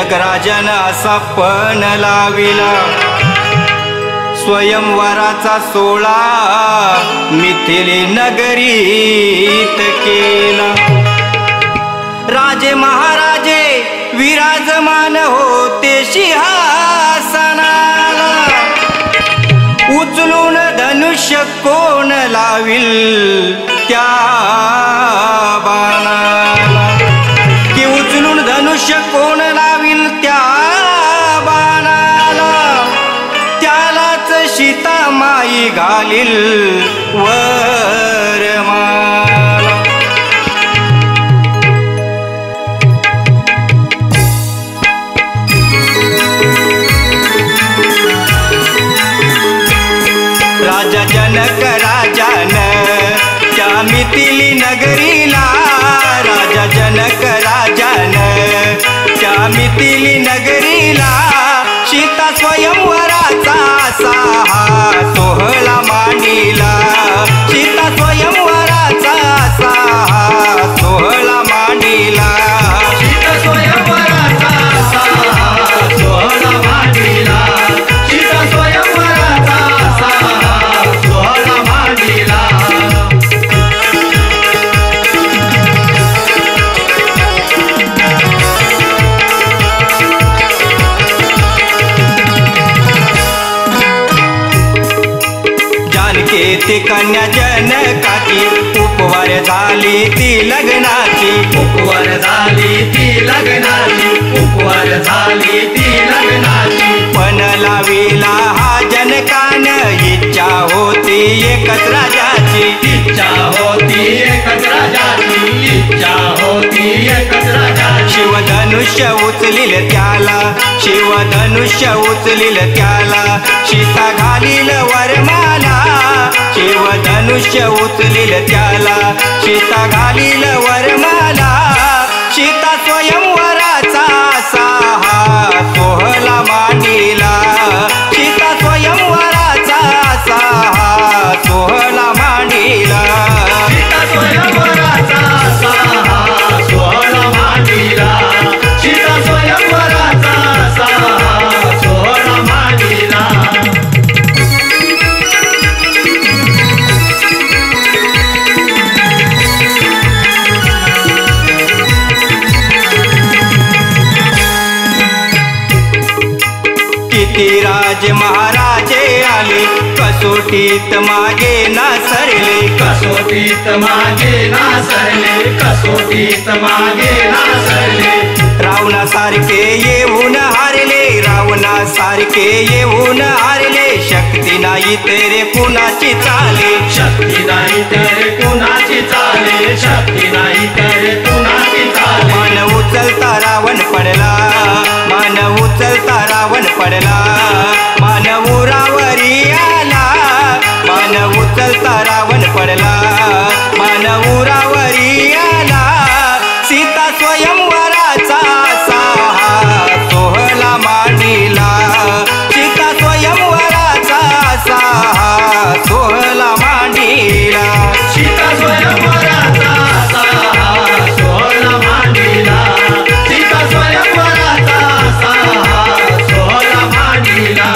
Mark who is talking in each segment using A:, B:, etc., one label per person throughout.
A: जनकराजन असा पण लाविला स्वयंवराचा सोळा मिथिली नगरीत केला। राजे महाराजे विराजमान होते सिंहासनाला उचलून धनुष्य कोण लाविल त्या बाणाला की उचलून धनुष्य कोण लाविल त्या बाणाला त्यालाच सीता माई घालील वरमाला। राजा जनक राजान त्या मिथिली नगरीला राजा जनक राजान त्या मिथिली नगरीला सीता स्वयंवराचा साहा सोहळा मांडिला सीता स्वयंवराचा साहा सोहळा मांडिला
B: सीता स्वयंवराचा साहा सोहळा मांडिला सीता स्वयंवराचा साहा सोहळा मांडिला।
A: ती कन्या जनकाची उपवार झाली ती लग्नाची
B: उपवार झाली ती लग्नाची उपवार झाली ती लग्नाची।
A: पण लाविला हा जनकान इच्छा होती एकच राजाची
B: इच्छा होती एकच राजाची इच्छा होती एकच राजाची।
A: शिवधनुष्य उचलील त्याला शिवधनुष्य उचलील त्याला सीता घालील वरमाला शिवधनुष्य उचलील त्याला सीता घालील वरमाला सीता स्वयंवराचा साहा सोहळा मांडिला सीता स्वयंवराचा साहा सोहळा मांडिला
B: सीता स्वयंवराचा साहा सोहळा मांडिला सीता स्वयंवराचा साहा सोहळा मांडिला।
A: किती राजे महाराजे आले कसोटीत मागे ना सरले
B: कसोटीत मागे ना सरले कसोटीत मागे ना सरले।
A: रावणासारखे येऊन हारले रावणासारखे येऊन हारले शक्ती नाही तेरे कुणाची चाले
B: शक्ती नाही तेरे कुणाची चाले शक्ती नाही तेरे कुणाची चाले।
A: मान उचलता रावण पडला मान उचलता रावण पडला मान उरावरी आला मान उचलता रावण पडला मान उरावरी आला सीता स्वयंवराचा साहा सोहळा मांडिला सीता स्वयंवराचा साहा सोहळा मांडिला
B: सीता स्वयंवराचा साहा सोहळा मांडिला सीता स्वयंवराचा साहा सोहळा मांडिला।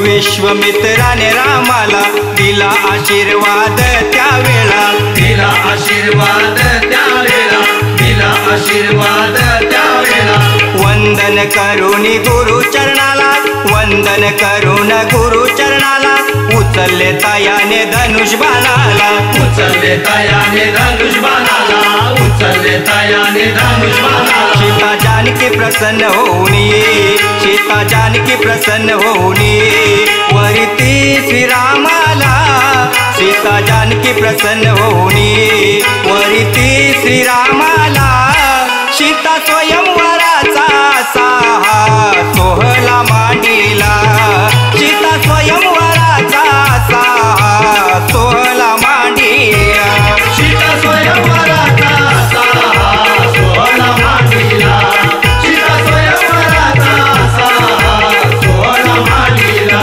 B: विश्वामित्राने रामाला दिला आशीर्वाद त्यावेळा दिला आशीर्वाद त्यावेळा दिला आशीर्वाद त्यावेळा।
A: वंदन करून गुरु चरणाला वंदन करून गुरु चरणाला उचलले तायाने धनुष बाणाला
B: उचलले तायाने धनुष बाणाला उचलले तायाने धनुष बाणाला।
A: सीता जानकी प्रसन्न होऊनी सीता जानकी प्रसन्न होऊनी वरती श्रीरामाला सीता जानकी प्रसन्न होऊनी वरती श्रीरामाला सीता स्वयंवराचा साहा सोहळा मांडिला सीता स्वयंवराचा साहा सोहळा मांडिला
B: सीता स्वयंवराचा साहा सोहळा मांडिला सीता स्वयंवराचा साहा सोहळा मांडिला।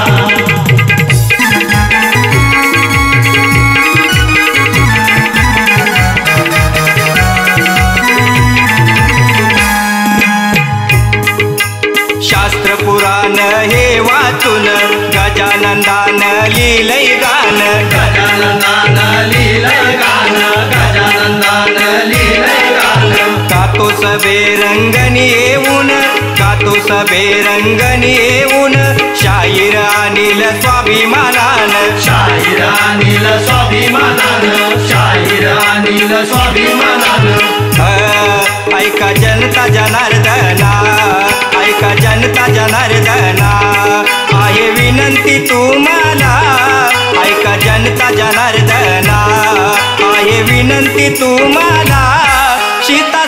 A: सभेरंगणी येऊन गातो सभेरंगणी येऊन शाहीर अनिल स्वाभिमानान
B: शाहीर अनिल स्वाभिमानान शाहीर अनिल स्वाभिमानान
A: ऐका जनता जनार्दना ऐका जनता जनार्दना आहे विनंती तुम्हाला ऐका जनता जनार्दना आहे विनंती तुम्हाला सीता